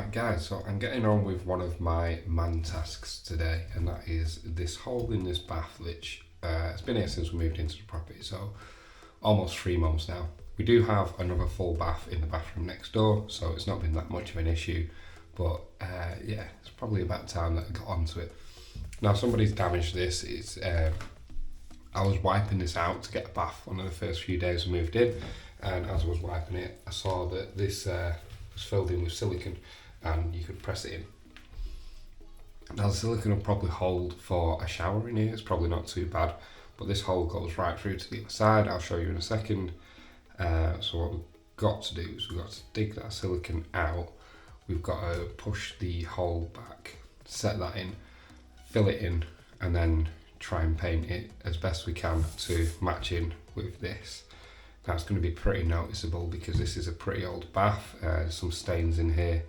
Right guys, so I'm getting on with one of my man tasks today, and that is this hole in this bath, which it's been here since we moved into the property, so almost 3 months now. We do have another full bath in the bathroom next door, so it's not been that much of an issue, but yeah, it's probably about time that I got onto it. Now somebody's damaged this. I was wiping this out to get a bath one of the first few days we moved in, and as I was wiping it, I saw that this was filled in with silicone and you could press it in. Now the silicone will probably hold for a shower in here, it's probably not too bad, but this hole goes right through to the other side. I'll show you in a second. So what we've got to do is we've got to dig that silicone out, we've got to push the hole back, set that in, fill it in, and then try and paint it as best we can to match in with this. Now it's going to be pretty noticeable because this is a pretty old bath, there's some stains in here,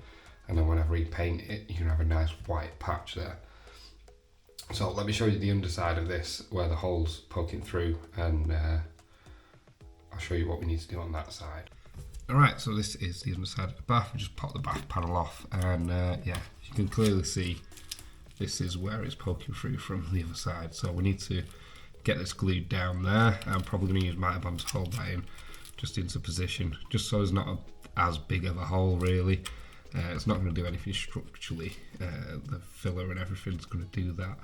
and then when I repaint it you can have a nice white patch there. So let me show you the underside of this where the hole's poking through, and I'll show you what we need to do on that side. Alright, so this is the underside of the bath. We just pop the bath panel off, and yeah, you can clearly see this is where it's poking through from the other side. So we need to get this glued down there. I'm probably going to use mitre bond to hold that in just into position, just so it's not as big of a hole really. It's not going to do anything structurally. The filler and everything's going to do that,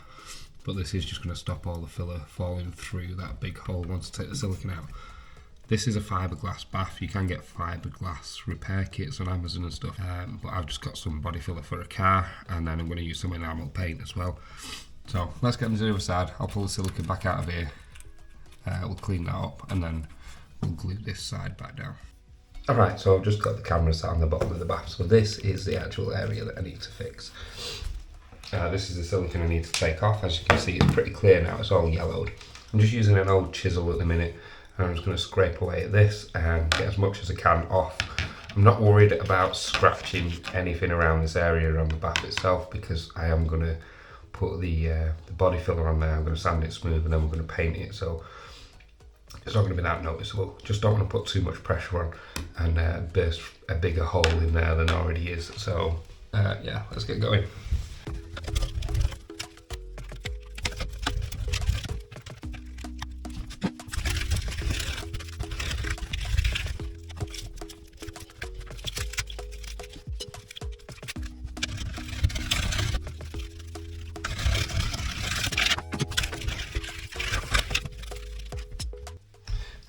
but this is just going to stop all the filler falling through that big hole once I take the silicone out. This is a fiberglass bath. You can get fiberglass repair kits on Amazon and stuff, but I've just got some body filler for a car, and then I'm going to use some enamel paint as well. So let's get into the other side. I'll pull the silicone back out of here, we'll clean that up, and then we'll glue this side back down. Alright, so I've just got the camera sat on the bottom of the bath, so this is the actual area that I need to fix. This is the silicone I need to take off. As you can see, it's pretty clear now, it's all yellowed. I'm just using an old chisel at the minute, and I'm just going to scrape away at this and get as much as I can off. I'm not worried about scratching anything around this area around the bath itself, because I am going to put the body filler on there. I'm going to sand it smooth and then we're going to paint it, so it's not going to be that noticeable. Just don't want to put too much pressure on and burst a bigger hole in there than already is. So yeah, let's get going.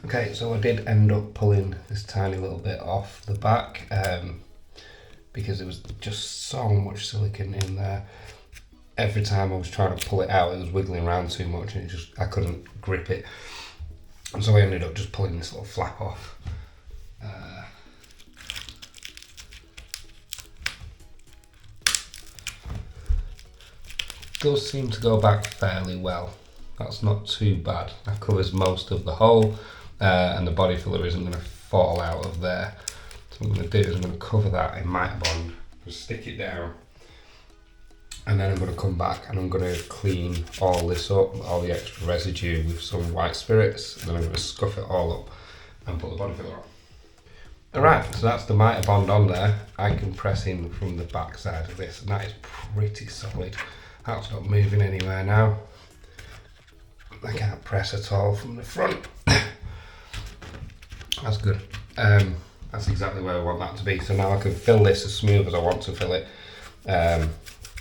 Okay, so I did end up pulling this tiny little bit off the back because there was just so much silicone in there. Every time I was trying to pull it out, it was wiggling around too much, and I couldn't grip it. And so I ended up just pulling this little flap off. Does seem to go back fairly well. That's not too bad. That covers most of the hole. And the body filler isn't going to fall out of there. So what I'm going to do is I'm going to cover that in mitre bond, just stick it down, and then I'm going to come back and I'm going to clean all this up, all the extra residue, with some white spirits, and then I'm going to scuff it all up and put the body filler on. Alright, so that's the mitre bond on there. I can press in from the back side of this, and that is pretty solid. That's not moving anywhere now. I can't press at all from the front. That's good. That's exactly where I want that to be. So now I can fill this as smooth as I want to fill it.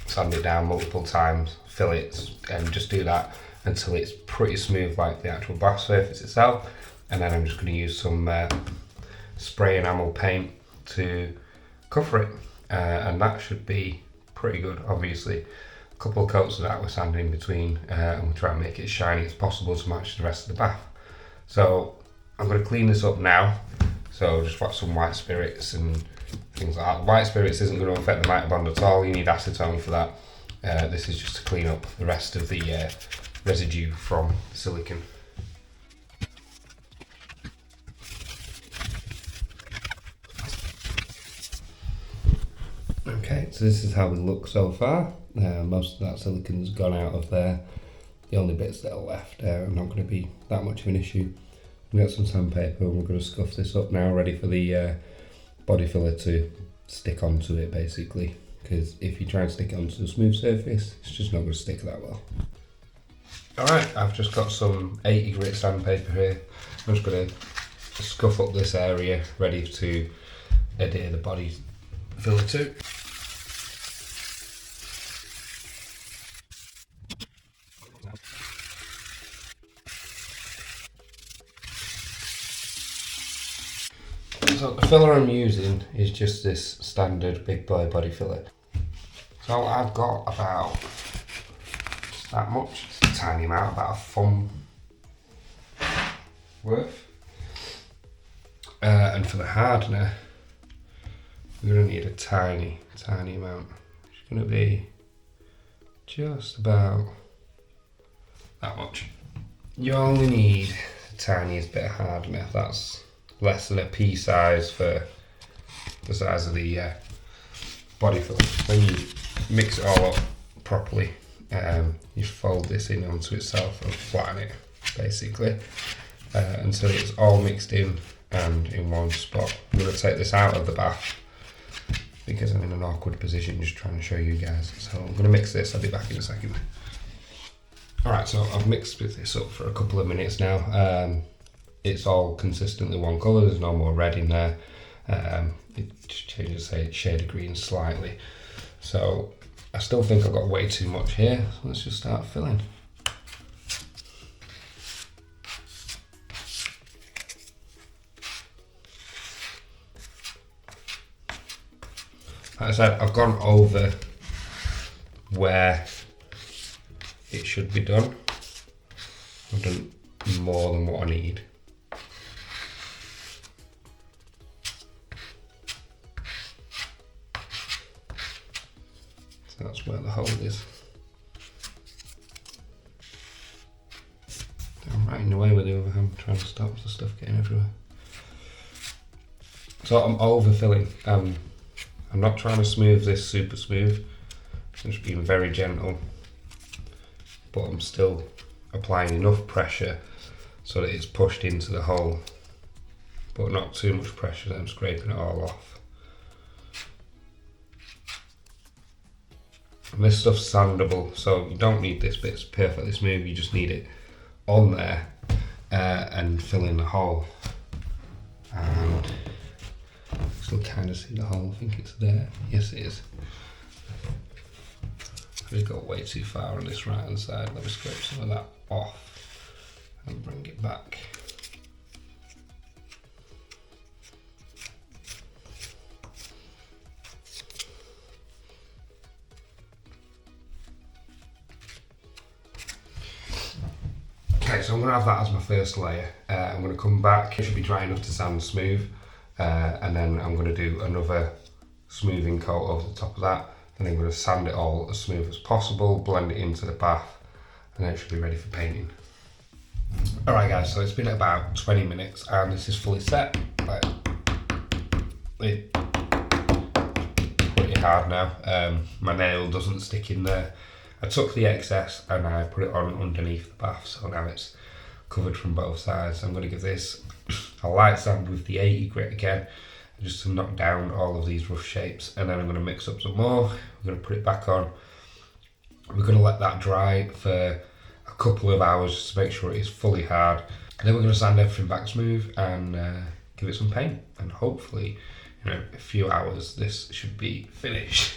Sand it down multiple times, fill it, and just do that until it's pretty smooth like the actual bath surface itself. And then I'm just going to use some spray enamel paint to cover it. And that should be pretty good, obviously. A couple of coats of that we're sanding in between, and we'll try and make it as shiny as possible to match the rest of the bath. So I'm going to clean this up now, so just got some white spirits and things like that. White spirits isn't going to affect the mitre bond at all, you need acetone for that. This is just to clean up the rest of the residue from the silicone. Okay, so this is how we look so far. Most of that silicone's gone out of there. The only bits that are left are not going to be that much of an issue. We've got some sandpaper and we're going to scuff this up now, ready for the body filler to stick onto it basically, because if you try and stick it onto a smooth surface, it's just not going to stick that well. Alright, I've just got some 80 grit sandpaper here. I'm just going to scuff up this area, ready to adhere the body filler to. So the filler I'm using is just this standard big boy body filler. So I've got about that much, it's a tiny amount, about a thumb worth. And for the hardener, we're going to need a tiny amount. It's going to be just about that much. You only need the tiniest bit of hardener. That's less than a pea size for the size of the body filler. When you mix it all up properly, you fold this in onto itself and flatten it basically until it's all mixed in and in one spot. I'm going to take this out of the bath because I'm in an awkward position just trying to show you guys. So I'm going to mix this, I'll be back in a second. Alright, so I've mixed this up for a couple of minutes now. It's all consistently one colour, there's no more red in there. It just changes the shade of green slightly. So I still think I've got way too much here, so let's just start filling. Like I said, I've gone over where it should be done. I've done more than what I need. So that's where the hole is. I'm right in the way with the other hand, trying to stop the stuff getting everywhere. So I'm overfilling. I'm not trying to smooth this super smooth. I'm just being very gentle, but I'm still applying enough pressure so that it's pushed into the hole, but not too much pressure that I'm scraping it all off. And this stuff's sandable, so you don't need this bit perfectly smooth, you just need it on there and fill in the hole. And still kind of see the hole, I think it's there. Yes it is. I've got way too far on this right hand side. Let me scrape some of that off and bring it back. Okay, so I'm going to have that as my first layer. I'm going to come back, it should be dry enough to sand smooth, and then I'm going to do another smoothing coat over the top of that. Then I'm going to sand it all as smooth as possible, blend it into the bath, and then it should be ready for painting. Alright guys, so it's been about 20 minutes and this is fully set. Like, it's pretty hard now. My nail doesn't stick in there. I took the excess and I put it on underneath the bath, so now it's covered from both sides. I'm going to give this a light sand with the 80 grit again, just to knock down all of these rough shapes, and then I'm going to mix up some more. We're going to put it back on. We're going to let that dry for a couple of hours just to make sure it is fully hard. And then we're going to sand everything back smooth and give it some paint. And hopefully, in a few hours, this should be finished.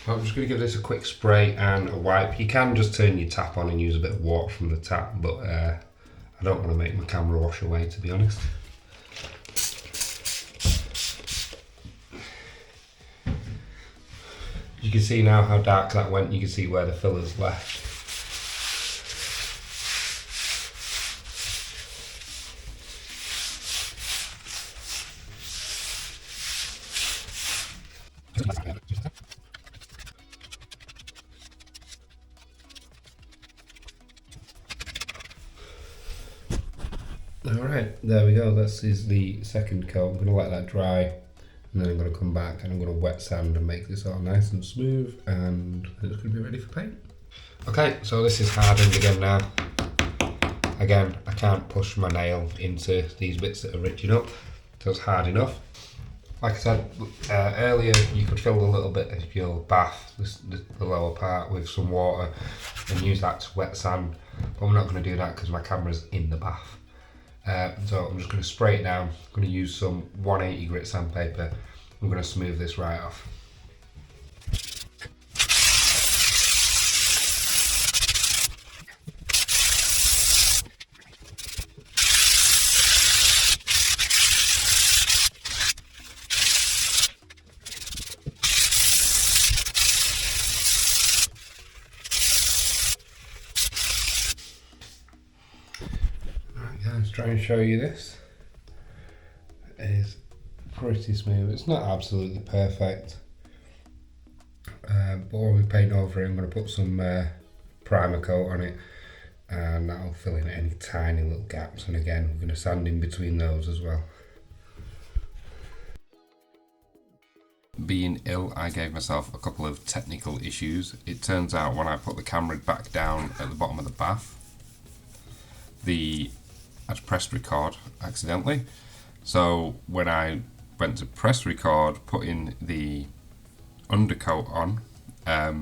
I'm just going to give this a quick spray and a wipe. You can just turn your tap on and use a bit of water from the tap, but I don't want to make my camera wash away, to be honest. You can see now how dark that went. You can see where the filler's left. Alright, there we go. This is the second coat. I'm going to let that dry, and then I'm going to come back and I'm going to wet sand and make this all nice and smooth, and it's going to be ready for paint. Okay, so this is hardened again now. Again, I can't push my nail into these bits that are ridging up, so it's hard enough. Like I said earlier, you could fill a little bit of your bath, the lower part, with some water and use that to wet sand, but I'm not going to do that because my camera's in the bath. So I'm just going to spray it down. I'm going to use some 180 grit sandpaper. I'm going to smooth this right off. Let's try and show you this. It is pretty smooth. It's not absolutely perfect, but when we paint over it, I'm going to put some primer coat on it, and that'll fill in any tiny little gaps, and again we're going to sand in between those as well. Being ill, I gave myself a couple of technical issues. It turns out when I put the camera back down at the bottom of the bath, I'd pressed record accidentally. So when I went to press record, putting the undercoat on, I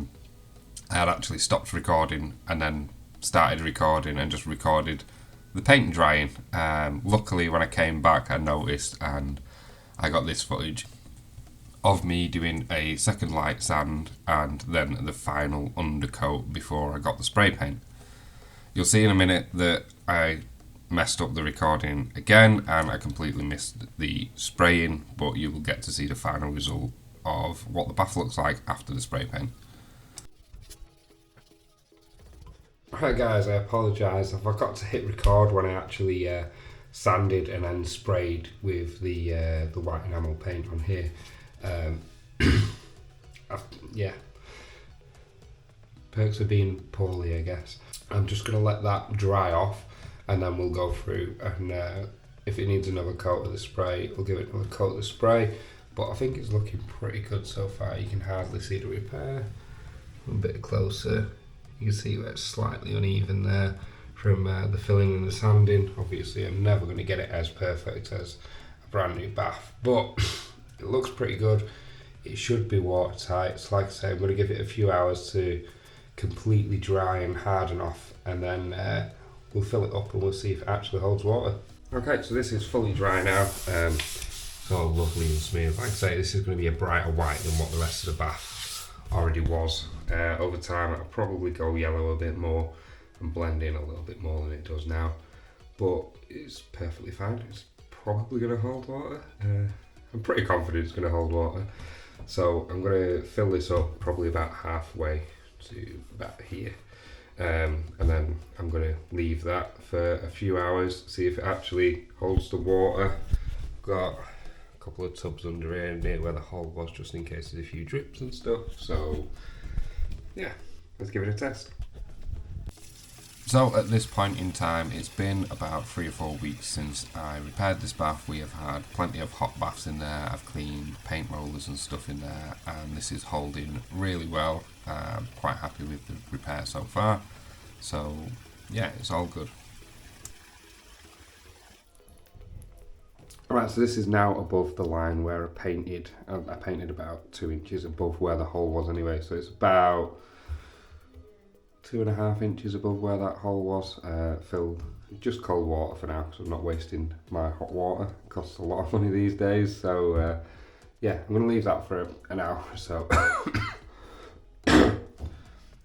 had actually stopped recording and then started recording and just recorded the paint drying. Luckily when I came back I noticed, and I got this footage of me doing a second light sand and then the final undercoat before I got the spray paint. You'll see in a minute that I messed up the recording again and I completely missed the spraying, but you will get to see the final result of what the bath looks like after the spray paint. Alright guys, I apologise. I forgot to hit record when I actually sanded and then sprayed with the white enamel paint on here. Yeah, perks of being poorly, I guess. I'm just going to let that dry off, and then we'll go through, and if it needs another coat of the spray, we'll give it another coat of the spray. But I think it's looking pretty good so far. You can hardly see the repair. A bit closer, you can see where it's slightly uneven there from the filling and the sanding. Obviously I'm never going to get it as perfect as a brand new bath, but it looks pretty good. It should be watertight. So like I say, I'm going to give it a few hours to completely dry and harden off, and then we'll fill it up and we'll see if it actually holds water. Okay, so this is fully dry now. It's all lovely and smooth. Like I say, this is going to be a brighter white than what the rest of the bath already was. Over time it'll probably go yellow a bit more and blend in a little bit more than it does now, but it's perfectly fine. It's probably going to hold water. I'm pretty confident it's going to hold water. So I'm going to fill this up probably about halfway to about here. And then I'm going to leave that for a few hours, see if it actually holds the water. Got a couple of tubs under here near where the hole was, just in case there's a few drips and stuff. So yeah, let's give it a test. So at this point in time, it's been about 3 or 4 weeks since I repaired this bath. We have had plenty of hot baths in there. I've cleaned paint rollers and stuff in there, and this is holding really well. I'm quite happy with the repair so far. So yeah, it's all good. Alright, so this is now above the line where I painted about 2 inches above where the hole was anyway. So it's about 2.5 inches above where that hole was, filled just cold water for now, so I'm not wasting my hot water. It costs a lot of money these days, so yeah, I'm going to leave that for an hour or so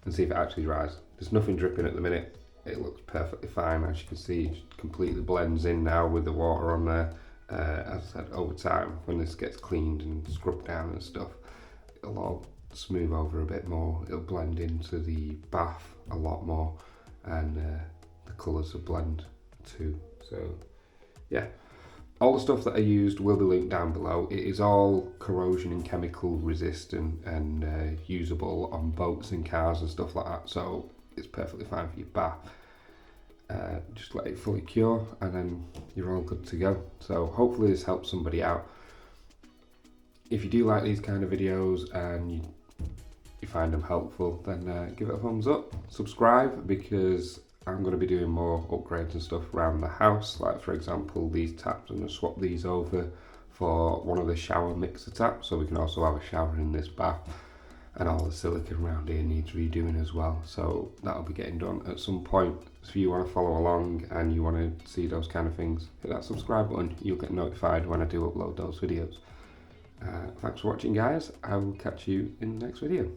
and see if it actually dries. There's nothing dripping at the minute. It looks perfectly fine, as you can see. It completely blends in now with the water on there. As I said, over time, when this gets cleaned and scrubbed down and stuff, it'll all smooth over a bit more. It'll blend into the bath a lot more, and the colours will blend too. So yeah, All the stuff that I used will be linked down below. It is all corrosion and chemical resistant and usable on boats and cars and stuff like that, so it's perfectly fine for your bath. Just let it fully cure and then you're all good to go. So hopefully this helps somebody out. If you do like these kind of videos and you find them helpful, then give it a thumbs up, subscribe, because I'm going to be doing more upgrades and stuff around the house. Like for example, these taps, I'm going to swap these over for one of the shower mixer taps, so we can also have a shower in this bath. And all the silicone around here needs redoing as well, so that'll be getting done at some point. So if you want to follow along and you want to see those kind of things, hit that subscribe button. You'll get notified when I do upload those videos. Thanks for watching, guys. I will catch you in the next video.